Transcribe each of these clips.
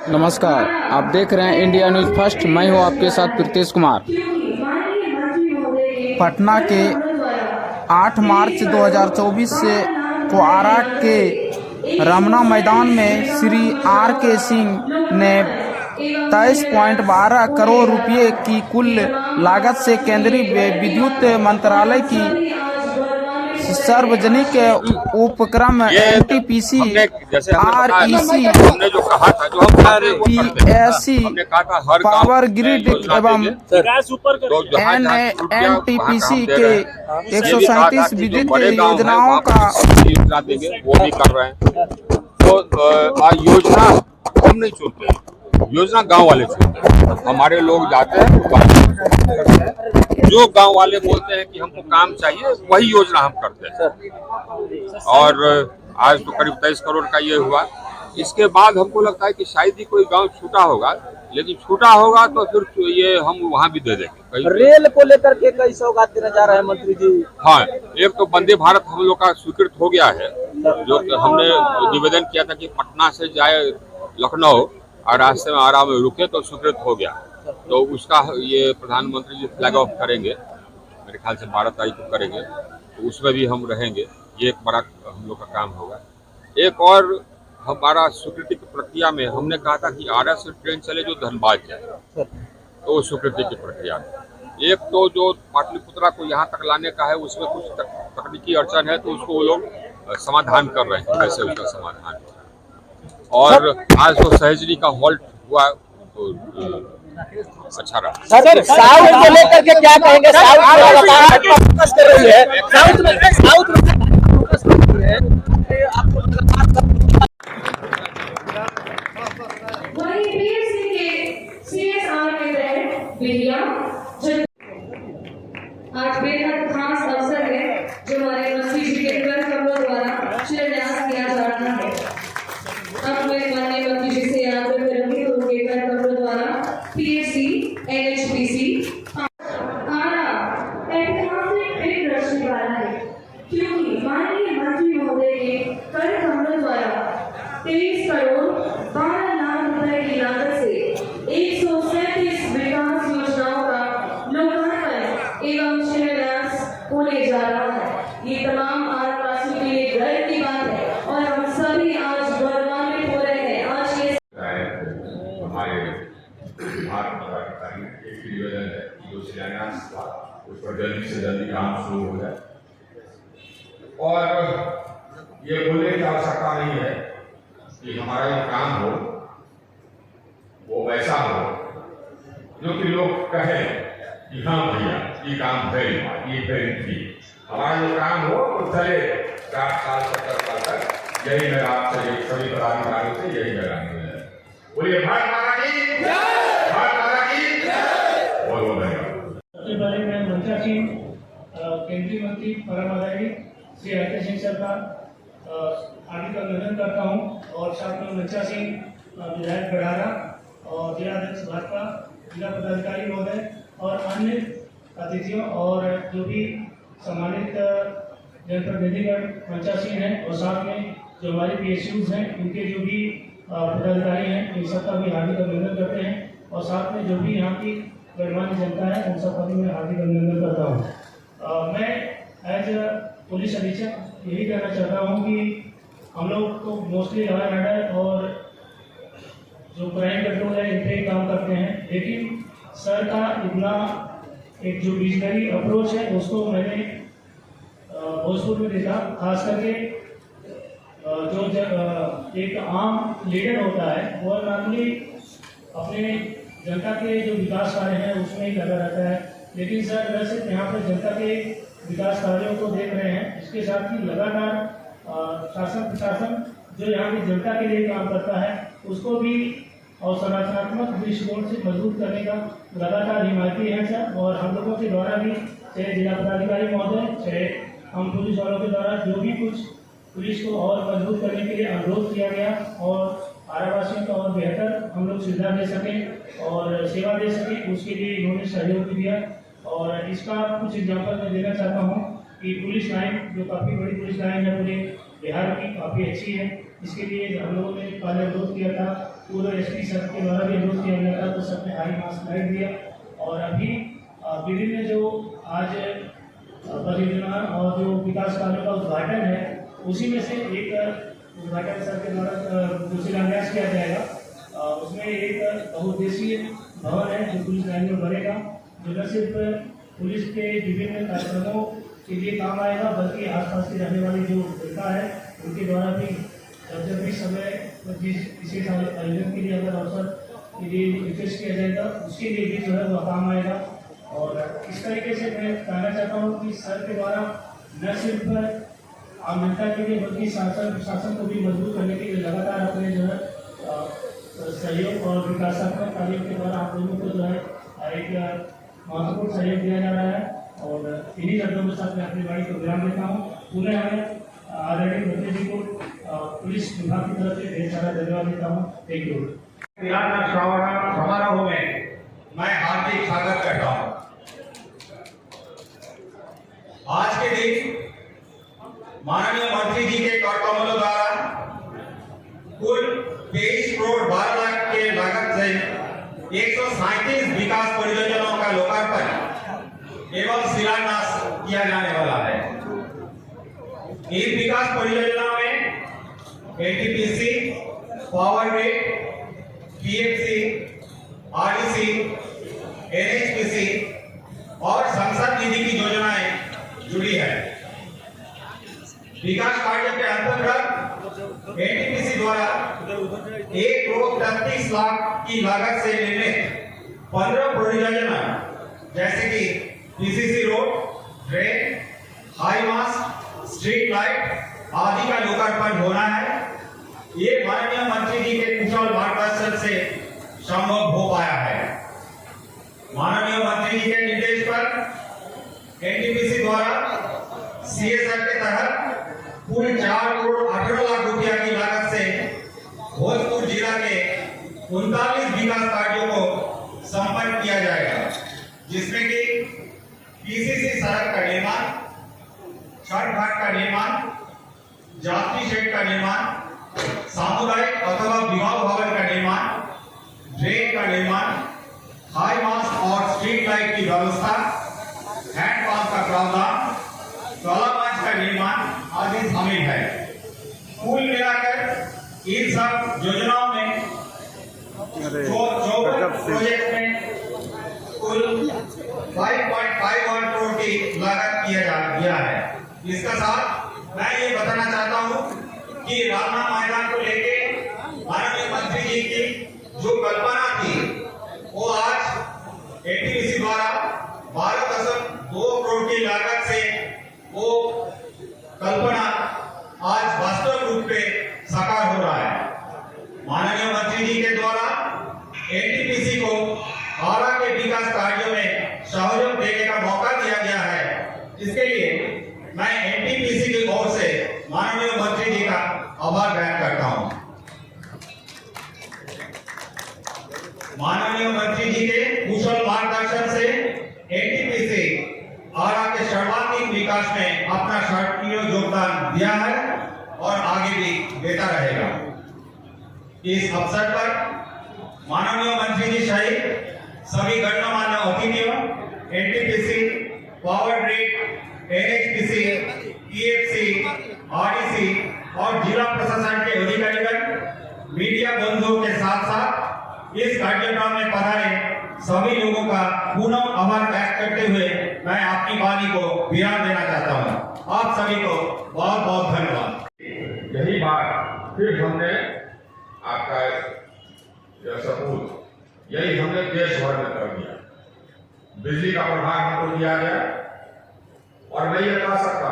नमस्कार, आप देख रहे हैं इंडिया न्यूज फर्स्ट। मैं हूं आपके साथ प्रीतेश कुमार। पटना के 8 मार्च 2024 से को आरा के रमना मैदान में श्री आर के सिंह ने 23.12 करोड़ रुपए की कुल लागत से केंद्रीय विद्युत मंत्रालय की सार्वजनिक उपक्रम NTPC REC PSC power grid एवं एनटीपीसी के 137 विद्युत योजनाओं का वो भी कर रहे हैं। तो योजना हम नहीं चुनते, योजना गांव वाले चुनते हैं। हमारे लोग जाते हैं, जो गांव वाले बोलते हैं कि हमको काम चाहिए वही योजना हम करते हैं। और आज तो करीब 23 करोड़ का ये हुआ। इसके बाद हमको लगता है कि शायद ही कोई गांव छूटा होगा, लेकिन छूटा होगा तो फिर ये हम वहां भी दे देंगे। रेल को लेकर के कई सौगात देने जा रहे हैं मंत्री जी। हाँ, एक तो वंदे भारत हम लोग का स्वीकृत हो गया है, जो हमने निवेदन किया था कि पटना से जाए लखनऊ और रास्ते में आरा में रुके तो स्वीकृत हो गया। तो उसका ये प्रधानमंत्री जी फ्लैग ऑफ करेंगे, मेरे ख्याल से 12 तारीख को करेंगे, तो उसमें भी हम रहेंगे। ये एक बड़ा हम लोग का काम होगा। एक और हमारा स्वीकृति की प्रक्रिया में हमने कहा था कि आरा से ट्रेन चले जो धनबाद जाए, तो स्वीकृति की प्रक्रिया में एक तो जो पाटलिपुत्रा को यहाँ तक लाने का है उसमें कुछ तकनीकी अड़चन है, तो उसको वो लोग समाधान कर रहे हैं, कैसे उसका समाधान हो रहा है। और आज तो सहेजरी का हॉल्ट हुआ तो अच्छा रहा। सर, साउथ को लेकर के क्या कहेंगे? साउथ में लगातार फोकस कर रही है, साउथ में फोकस कर रही है। आपको वही पीएससी के सीएसआर के तहत बिटिया आज बेहद खास अवसर है जो हमारे मंत्री जी के तुरंत कमरों द्वारा शिलान्यास किया जा रहा है। अब मैं माननीय मंत्री जी से आग्रह करूंगी तो उनके कर कमरों द्वारा पीएससी एनएचपीसी आरा ऐतिहासिक एक दृष्टि वाला है, क्योंकि माननीय मंत्री महोदय के कर कमरों द्वारा 23 करोड़ 12 लाख रुपए की लागत से 137 विकास योजनाओं का लोकार्पण एवं शिलान्यास होने जा रहा है। ये तमाम आरावासियों के लिए गर्व की बात है और हम सभी आज गौरवान्वित हो रहे हैं। आज ये हमारे विभाग पदाधिकारी एक निवेदन है कि जो शिलान्यास था उस पर जल्दी से जल्दी काम शुरू हो जाए। और ये बोलने की आवश्यकता नहीं है कि हमारा ये काम हो वो वैसा हो जो कि लोग कहें कि हाँ भैया ये काम है, ये थी। हमारा जो काम हो तो चले 4 साल 70 साल तक। यही मेरा आपसे सभी पदाधिकारियों से यही मेरा निवेदन है। बोलिए भारत माता की जय, भारत माता की जय। बहुत बहुत धन्यवाद। सबसे पहले मैं मंचा सिंह केंद्रीय मंत्री परमाधारी श्री आर के सिंह सर का हार्दिक अभिनंदन करता हूँ, और साथ में मंचा सिंह विधायक गढ़ारा और जिला अध्यक्ष भाजपा, जिला पदाधिकारी महोदय और अन्य अतिथियों और जो भी सम्मानित जनप्रतिनिधिगण मंचा सिंह हैं, और साथ में जो हमारे पीएसयूज हैं उनके जो भी पदाधिकारी हैं, इन सबका भी हार्दिक अभिनंदन करते हैं। और साथ में जो भी यहाँ की गणमान्य जनता है उन सबका भी मैं हार्दिक अभिनंदन करता हूँ। मैं एज पुलिस अधीक्षक यही कहना चाहता हूँ कि हम लोग तो मोस्टली लॉ एंड ऑर्डर और जो क्राइम कंट्रोल है इन पे काम करते हैं, लेकिन सर का इतना एक जो विजनरी अप्रोच है उसको मैंने भोजपुर में देखा। खास करके जो एक आम लीडर होता है वो नॉर्मली अपने जनता के जो विकास कार्य हैं उसमें ही लगा रहता है, लेकिन सर न सिर्फ यहाँ पर जनता के विकास कार्यों को देख रहे हैं, इसके साथ ही लगातार शासन प्रशासन जो यहाँ की जनता के लिए काम करता है उसको भी और संरचनात्मक दृष्टिकोण से मजबूत करने का लगातार हिमायती है सर। और हम लोगों के द्वारा भी, चाहे जिला पदाधिकारी महोदय, चाहे हम पुलिस वालों के द्वारा जो भी कुछ पुलिस को और मजबूत करने के लिए अनुरोध किया गया और आरावासियों को और बेहतर हम लोग सुविधा दे सकें और सेवा दे सकें, उसके लिए इन्होंने सहयोग दिया। और इसका कुछ एग्जाम्पल मैं देना चाहता हूँ कि पुलिस लाइन जो काफ़ी बड़ी पुलिस लाइन है पूरे बिहार की, काफ़ी अच्छी है। इसके लिए हम लोगों ने पहले अनुरोध किया था पूर्व एसपी सर के द्वारा भी अनुरोध किया गया था, तो सर ने हाई मास्क लाइट दिया। और अभी विभिन्न जो आज परियोजना और जो विकास कार्यों का उद्घाटन है, उसी में से एक उद्घाटन सर के द्वारा जो शिलान्यास किया जाएगा। उसमें एक बहुउद्देशीय भवन है जो पुलिस लाइन में बनेगा, जो न सिर्फ पुलिस के विभिन्न कार्यक्रमों के लिए काम आएगा, बल्कि आसपास की रहने वाली जो जनता है उनके द्वारा भी जब भी समय जिस विशेष आयोजन के लिए अगर अवसर के लिए रिक्वेस्ट किया जाएगा, उसके लिए भी जो है वह काम आएगा। और इस तरीके से मैं कहना चाहता हूँ कि सर के द्वारा न सिर्फ आम जनता के लिए बल्कि शासन को भी मजबूत करने के लिए लगातार अपने जो है सहयोग और विकासात्मक कार्यों के द्वारा आप लोगों को जो है एक महत्वपूर्ण सहयोग दिया जा रहा है। और इन्हीं शब्दों के साथ मैं अपनी वाणी को विराम देता हूँ। पुनः मैं आदरणीय मंत्री जी को पुलिस विभाग की तरफ से ढेर सारा धन्यवाद देता हूँ। Thank you. तिरंगा समारोह में मैं हार्दिक स्वागत करता हूँ। आज के दिन माननीय मंत्री जी के कर कमलों द्वारा कुल 23 करोड़ 12 लाख के लागत से 137 विकास परियोजनाओं का लोकार्पण एवं शिलान्यास किया जाने वाला है। इन विकास परियोजनाओं में NTPC, power grid, PFC, RDC, NHPC और संसद निधि की योजनाएं जुड़ी है। विकास कार्य के अंतर्गत एनटीपीसी द्वारा 1 करोड़ 33 लाख की लागत से निर्मित 15 परियोजना जैसे कि PCC road, drain, high mast, street light आदि का लोकार्पण होना है। ये माननीय मंत्री जी के कुशल मार्गदर्शन से संभव हो पाया है। माननीय मंत्री जी के निर्देश पर एनटीपीसी द्वारा सीएसआर के तहत कुल 4 करोड़ 18 लाख रुपया की लागत से भोजपुर जिला के 39 विकास कार्यों को संपन्न किया जाएगा, जिसमें कि पीसीसी सड़क का निर्माण, छठ घाट का निर्माण, यात्री शेड का निर्माण, सामुदायिक अथवा विवाह भवन का निर्माण, ड्रेन का निर्माण, हाई मास्ट और स्ट्रीट लाइट की व्यवस्था, हैंडपंप का प्रावधान, कला मंच का निर्माण आदि शामिल है। कुल मिलाकर इन सब योजनाओं में जो प्रोजेक्ट में कुल 5.51 करोड़ की लागत किया है। इसका साथ मैं ये बताना चाहता हूँ कि रामनाथ मैदान को लेके माननीय मंत्री जी की जो कल्पना थी, वो आज एनटीपीसी द्वारा 12.2 करोड़ की लागत से वो कल्पना आज वास्तविक रूप में साकार हो रहा है। माननीय मंत्री जी के द्वारा एनटीपीसी को आरा के विकास कार्यों में सहयोग देने का मौका दिया गया है। इसके लिए मैं एनटीपीसी की ओर से माननीय मंत्री जी का आभार व्यक्त करता हूं। माननीय मंत्री जी के कुशल मार्गदर्शन से एनटीपीसी आरा के सर्वांगीण विकास में अपना सक्रिय योगदान दिया है और आगे भी देता रहेगा। इस अवसर पर माननीय मंत्री जी सहित सभी गणमान्य अतिथियों, NTPC, power grid, NHPC, PFC, RDC और जिला प्रशासन के अधिकारीगण, मीडिया बंधुओं के साथ साथ इस कार्यक्रम में पधारे सभी लोगों का पुनः आभार व्यक्त करते हुए मैं अपनी वाणी को विराम देना चाहता हूं। आप सभी को बहुत बहुत धन्यवाद। यही बात फिर हमने आपका यह सबूत यही हमने देश भर में कर दिया। बिजली का प्रभाग हमको दिया गया और मैं ये कह सकता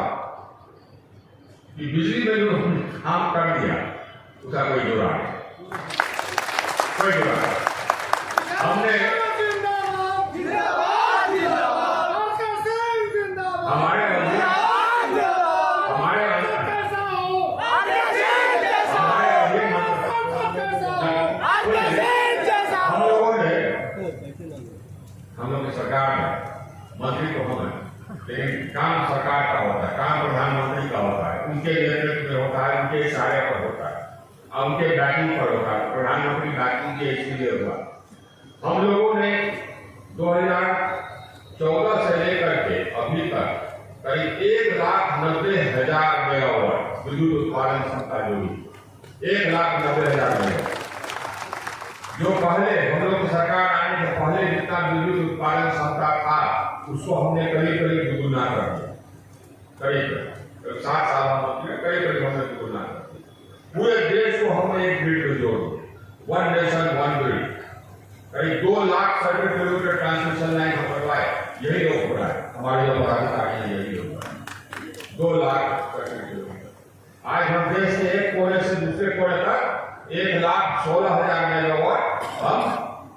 कि बिजली में जो काम कर दिया उसका कोई जुड़ा नहीं, कोई जुड़ा नहीं। हमने हम लोग की सरकार में मंत्री तो हम है, लेकिन काम सरकार का होता है, काम प्रधानमंत्री का होता है, उनके नेतृत्व में होता है, उनके इशारे पर होता है। उनके बैटिंग पर होगा, प्रधानमंत्री बैटिंग के इसलिए हुआ। हम लोगों ने 2014 से लेकर के अभी तक करीब 1,90,000 मेगावाट विद्युत उत्पादन क्षमता जोड़ी, 1,90,000 मेगावाट। जो पहले हम लोग की सरकार आने से पहले जितना विद्युत उत्पादन क्षमता था उसको हमने करीब करीब दुगुना कर दिया, करीब 7 साल में करीब हमने दुगुना कर दिया। पूरे देश को हमने एक ग्रिड में जोड़ दिया, 1 नेशन 1 ग्रिड। करीब 2 lakh circuit kilometre transmission line हम बनवाए, यही लोग हो रहा है, हमारे जो पदाधिकारी यही लोग हो रहा है, 2 लाख सर्किट किलोमीटर। आज हम देश के एक कोने से दूसरे कोने तक 1,16,000 मेगावाट हम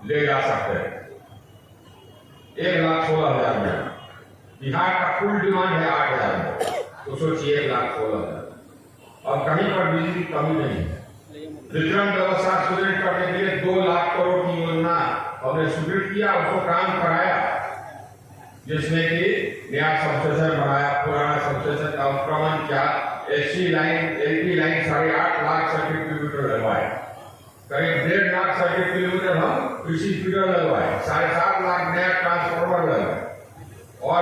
ले जा सकते हैं, 1,16,000 मेगावाट। बिहार का कुल डिमांड है 8,000 मेगावाट, तो सोचिए 1,16,000। अब कहीं पर बिजली की कमी नहीं है। वितरण व्यवस्था सुदृढ़ करने के लिए 2 लाख करोड़ की योजना हमने सुदृढ़ किया, उसको काम कराया, जिसमें कि नया सबस्टेशन बनाया, पुराना सबस्टेशन का उत्क्रमण किया, SC line LP line 8.5 lakh circuit kilometre लगवाए, करीब 1.5 लाख सर्किट किलोमीटर हम कृषि फीडर लगवाए, 7.5 लाख नया ट्रांसफार्मर लगाए। और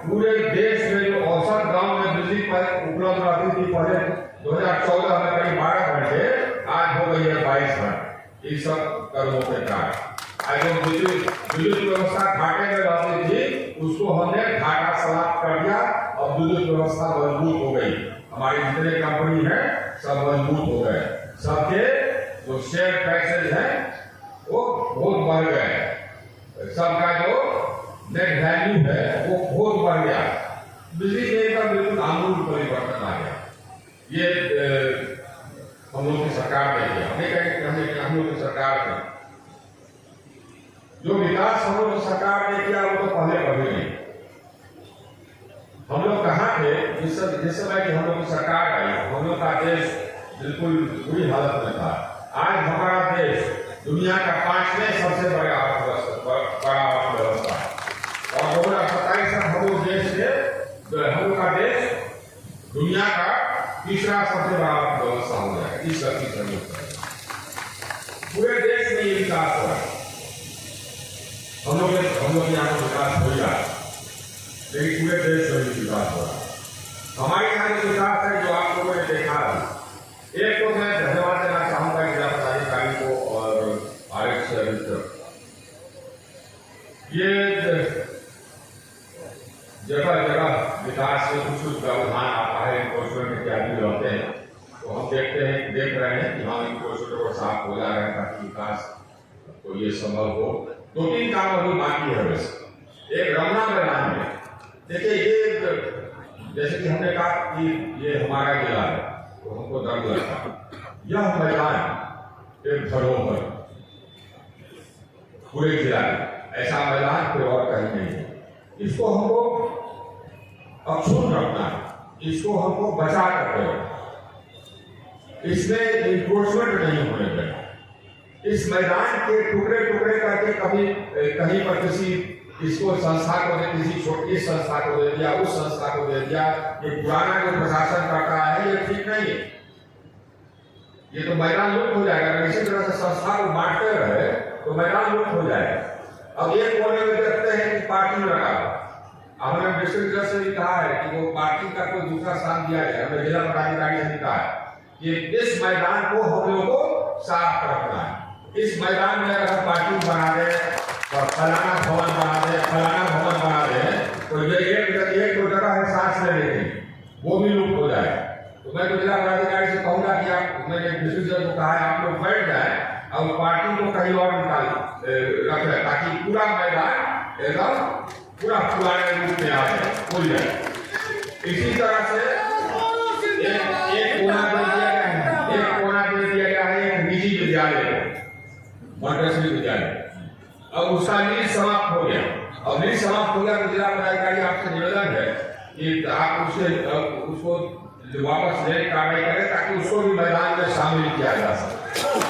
पूरे देश में जो औसत गांव में बिजली उपलब्ध रहती थी पहले 2014 में करीब 12 घंटे, आज हो गई है 22 घंटे। इस सब कदमों के कारण आज जो विद्युत व्यवस्था घाटे में रहती थी उसको हमने घाटा समाप्त कर दिया और विद्युत व्यवस्था मजबूत हो गई। हमारी जितने कंपनी है सब मजबूत हो गए, सबके जो शेयर प्राइसेज है वो बहुत बढ़ गए, सबका जो नेट वैल्यू है वो बहुत बढ़ गया। बिजली देने का बिल्कुल आमूल परिवर्तन आ गया। ये हम लोग की सरकार ने किया, हम लोग की सरकार ने जो विकास हम लोग की सरकार ने किया वो तो पहले कभी नहीं। हम लोग कहाँ थे जिस समय की हम लोग की सरकार आई, हम लोग का देश बिल्कुल बुरी हालत में था। आज हमारा देश दुनिया का 5वें सबसे बड़ा अर्थव्यवस्था है और 2027 तक हम लोग का देश दुनिया का तीसरा सबसे बड़ा अर्थव्यवस्था हो जाएगा। इस पूरे देश में ये विकास हो रहा है। हम लोग यहाँ पर विकास हो रहा है, लेकिन पूरे देश में विकास हो रहा है। हमारे यहाँ जो विकास है जो आप लोगों ने देखा है, एक तो मैं धन्यवाद देना चाहूंगा जिला पदाधिकारी को और आरएक्स ये जगह जगह विकास में कुछ व्यवधान आता है, इन्फोर्समेंट इत्यादि रहते हैं, तो हम देख रहे हैं कि हाँ इन्फोर्समेंट को साफ हो जा रहा है ताकि विकास तो ये संभव हो। 2-3 काम अभी बाकी है। वैसे एक रमना मैदान में देखिए, ये जैसे कि हमने कहा कि ये हमारा जिला है तो हमको दर्द लगता, यह मैदान एक धरोहर पूरे जिला में, ऐसा मैदान कोई और कहीं नहीं है। इसको हमको अक्षुण्ण रखना है, इसको हमको बचा कर रखना, इसमें इन्फोर्समेंट नहीं होने देना। इस मैदान के टुकड़े टुकड़े करके कभी कहीं पर किसी इसको संस्था को दे, किसी छोटी संस्था को दे दिया, उस संस्था को दे दिया, ये पुराना जो प्रशासन करता है ये ठीक नहीं है। ये तो मैदान लुप्त हो जाएगा। अगर इसी तरह से संस्था को बांटते रहे तो मैदान लुप्त हो जाएगा। अब एक कोने में देखते हैं कि पार्टी लगा, हमने डिस्ट्रिक्ट जज से भी कहा है कि वो पार्टी का कोई दूसरा स्थान दिया जाए। हमने जिला पदाधिकारी से भी कहा है कि इस मैदान को हम लोगों को साफ रखना है। इस मैदान में अगर पार्टी बना दे और फलाना भवन बना दे तो ये एक दो जगह है सांस लेने की, वो भी लुप्त हो जाए। तो मैं तो जिला पदाधिकारी से कहूंगा कि आप, मैंने डिस्ट्रिक्ट जज को कहा है आप लोग बैठ जाए और पार्टी को कहीं और रख रहे ताकि पूरा मैदान एकदम पूरा पुराने रूप में आ जाए, खुल जाए। इसी तरह से एक कोना दे दिया गया है एक निजी विद्यालय, मॉन्टेसरी विद्यालय। अब उसका लीज समाप्त हो गया, अब लीज समाप्त हो गया तो जिला पदाधिकारी आपसे निवेदन है कि आप उसको वापस लेने की कार्रवाई करें ताकि उसको भी मैदान में शामिल किया जा सके।